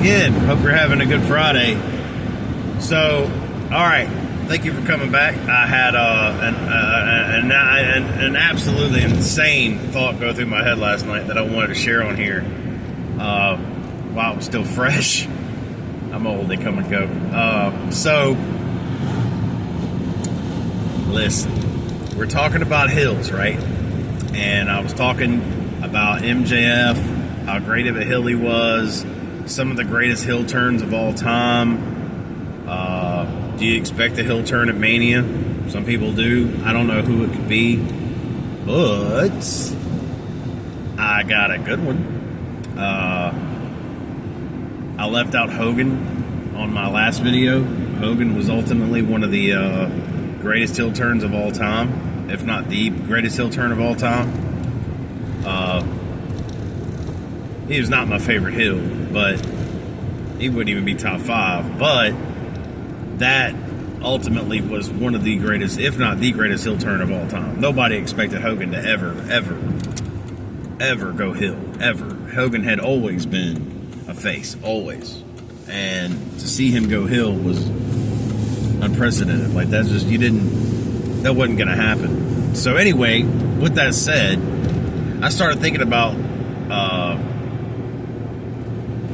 again. Hope you're having a good Friday. So, all right. Thank you for coming back. I had an absolutely insane thought go through my head last night that I wanted to share on here while it was still fresh. I'm old, they come and go. So, listen. We're talking about hills, right? And I was talking about MJF, how great of a hill he was, some of the greatest hill turns of all time. Do you expect a hill turn at Mania? Some people do. I don't know who it could be, but I got a good one. I left out Hogan on my last video. Hogan was ultimately one of the greatest heel turns of all time, if not the greatest heel turn of all time. He was not my favorite heel, but he wouldn't even be top 5. But that ultimately was one of the greatest, if not the greatest heel turn of all time. Nobody expected Hogan to ever go heel, ever. Hogan had always been a face, always. And to see him go heel was unprecedented. Like, that's just, that wasn't going to happen. So anyway, with that said, I started thinking about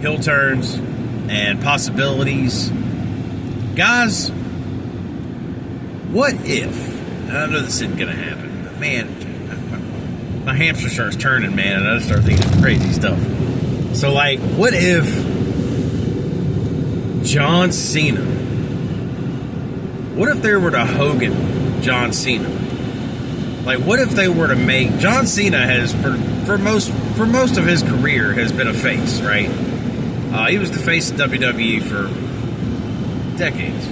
heel turns and possibilities. Guys, what if, and I know this isn't going to happen, but man, my hamster starts turning, man, and I just start thinking crazy stuff. So, like, what if John Cena, what if there were to Hogan John Cena? Like, what if they were to make, John Cena has, for most of his career, has been a face, right? He was the face of WWE for decades.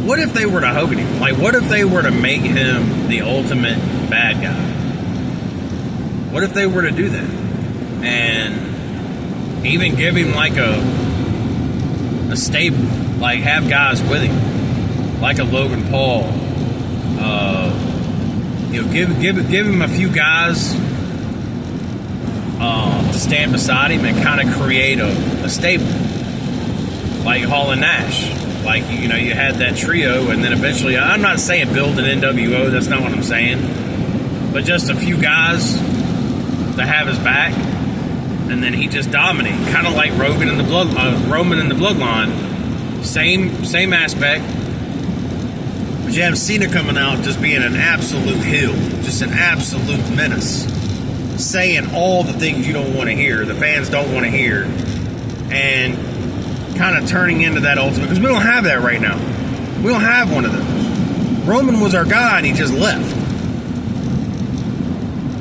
What if they were to Hogan him? Like, what if they were to make him the ultimate bad guy? What if they were to do that? And even give him like a stable, like have guys with him, like a Logan Paul. Give him a few guys to stand beside him and kind of create a stable, like Hall and Nash. Like, you had that trio, and then eventually, I'm not saying build an NWO, that's not what I'm saying, but just a few guys to have his back, and then he just dominate, kind of like Roman in the Bloodline. Same aspect, but you have Cena coming out just being an absolute heel, just an absolute menace, saying all the things you don't want to hear, the fans don't want to hear, and kind of turning into that ultimate, because we don't have that right now. We don't have one of those. Roman was our guy and he just left.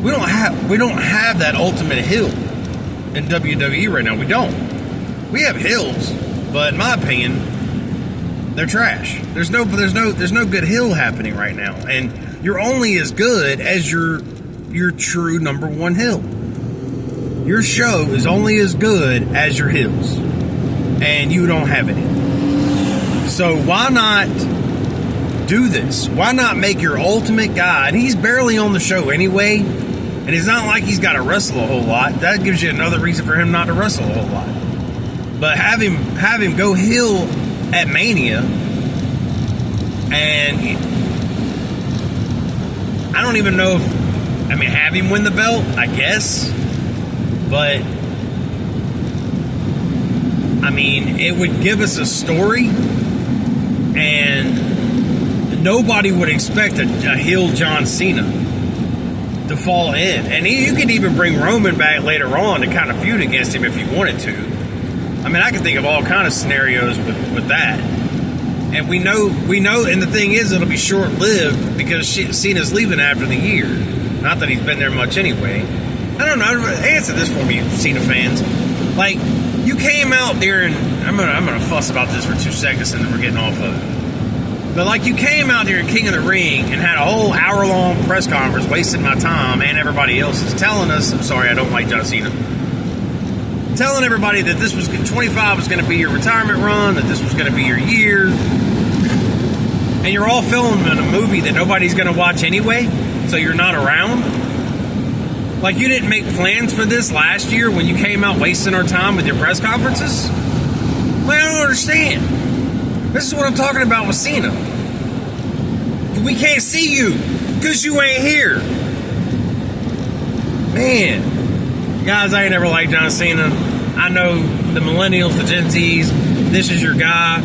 We don't have that ultimate heel in WWE right now. We don't. We have heels, but in my opinion, they're trash. There's no good heel happening right now, and you're only as good as your true number one heel. Your show is only as good as your heels, and you don't have any. So why not do this? Why not make your ultimate guy, and he's barely on the show anyway, and it's not like he's got to wrestle a whole lot. That gives you another reason for him not to wrestle a whole lot. But have him go heel at Mania, and I don't even know if, have him win the belt, I guess, but it would give us a story, and nobody would expect a heel John Cena to fall in. And you could even bring Roman back later on to kind of feud against him if you wanted to. I can think of all kind of scenarios with that. And we know, and the thing is, it'll be short-lived because Cena's leaving after the year. Not that he's been there much anyway. I don't know. Answer this for me, Cena fans. Like, you came out there, and I'm gonna fuss about this for 2 seconds, and then we're getting off of it. But like, you came out there in King of the Ring and had a whole hour-long press conference, wasting my time and everybody else's, telling us, I'm sorry, I don't like John Cena, telling everybody that this was 25 was going to be your retirement run, that this was going to be your year, and you're all filming a movie that nobody's going to watch anyway, so you're not around. Like, you didn't make plans for this last year when you came out wasting our time with your press conferences? Well, I don't understand. This is what I'm talking about with Cena. We can't see you because you ain't here. Man. Guys, I ain't never liked John Cena. I know the millennials, the Gen Zs, this is your guy.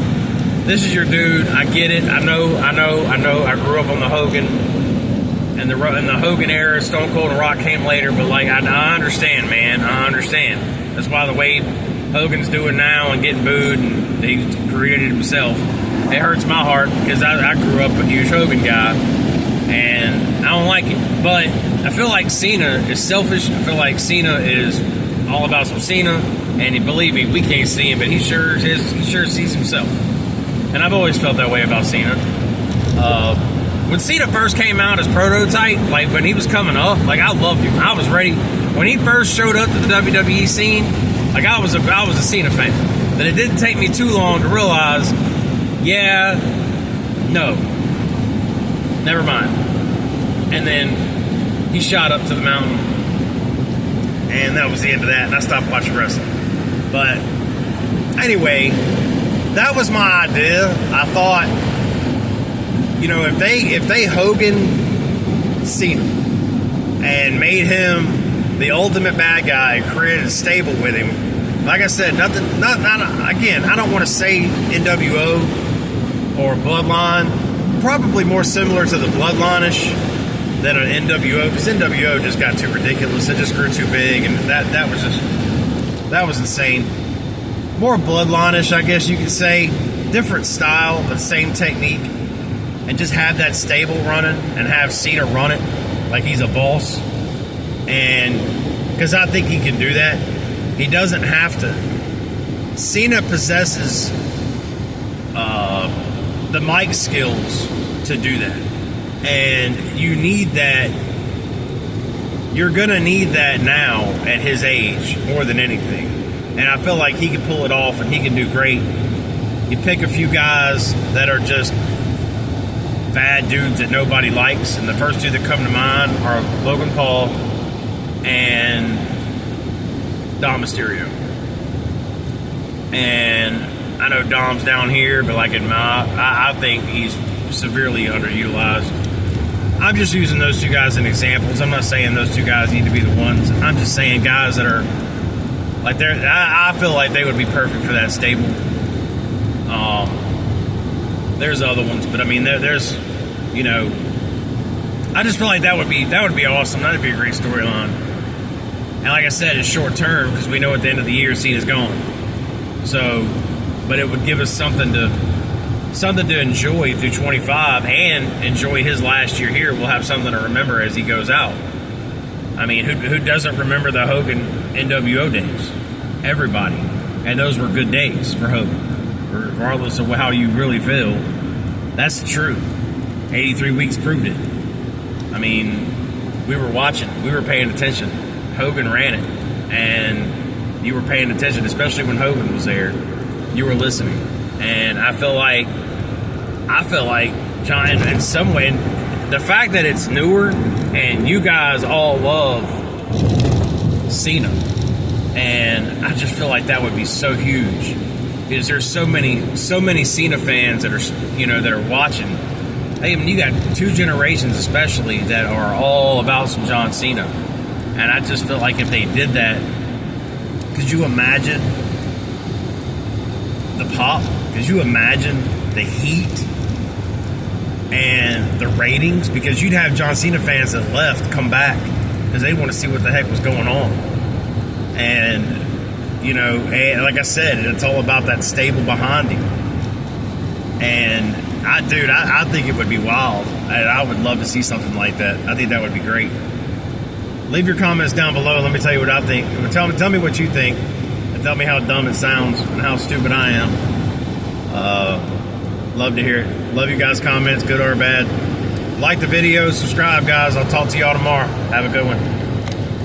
This is your dude. I get it. I know. I grew up on the Hogan and the Hogan era. Stone Cold and Rock came later, but like I understand, man. I understand. That's why the way Hogan's doing now and getting booed, and he created himself. It hurts my heart because I grew up a huge Hogan guy, and I don't like it. But I feel like Cena is selfish. I feel like Cena is all about some Cena, and believe me, we can't see him, but he sure sees himself. And I've always felt that way about Cena. When Cena first came out as prototype, like when he was coming up, like I loved him. I was ready. When he first showed up to the WWE scene, like I was a Cena fan. But it didn't take me too long to realize, yeah, no, never mind. And then he shot up to the mountain, and that was the end of that. And I stopped watching wrestling. But anyway, that was my idea. I thought, you know, if they Hogan Cena and made him the ultimate bad guy and created a stable with him, like I said, again, I don't want to say NWO or Bloodline, probably more similar to the Bloodline-ish than an NWO, because NWO just got too ridiculous. It just grew too big, and that was insane. More Bloodline-ish, I guess you could say. Different style, but same technique. And just have that stable running and have Cena run it like he's a boss. And because I think he can do that. He doesn't have to. Cena possesses the mic skills to do that. And you need that. You're going to need that now at his age more than anything. And I feel like he can pull it off, and he can do great. You pick a few guys that are just bad dudes that nobody likes, and the first two that come to mind are Logan Paul and Dom Mysterio. And I know Dom's down here, but like I think he's severely underutilized. I'm just using those two guys as examples. I'm not saying those two guys need to be the ones. I'm just saying guys that are like I feel like they would be perfect for that stable. There's other ones, but I mean, there's, you know, I just feel like that would be awesome. That'd be a great storyline. And like I said, it's short term because we know at the end of the year, Cena's gone. So, but it would give us something to enjoy through 25 and enjoy his last year here. We'll have something to remember as he goes out. I mean, who doesn't remember the Hogan NWO days? Everybody. And those were good days for Hogan. Regardless of how you really feel, that's the truth. 83 weeks proved it. I mean, we were watching. We were paying attention. Hogan ran it. And you were paying attention, especially when Hogan was there. You were listening. And I feel like John, in some way, the fact that it's newer and you guys all love Cena, and I just feel like that would be so huge because there's so many Cena fans that are watching. Hey, I mean, you got two generations especially that are all about some John Cena, and I just feel like if they did that, could you imagine the pop? Could you imagine the heat and the ratings? Because you'd have John Cena fans that left come back because they want to see what the heck was going on. And, you know, and like I said, it's all about that stable behind him. And, I think it would be wild. I would love to see something like that. I think that would be great. Leave your comments down below. Let me tell you what I think. Tell me what you think. And tell me how dumb it sounds and how stupid I am. Love to hear it. Love you guys' comments, good or bad. Like the video, subscribe, guys. I'll talk to y'all tomorrow. Have a good one.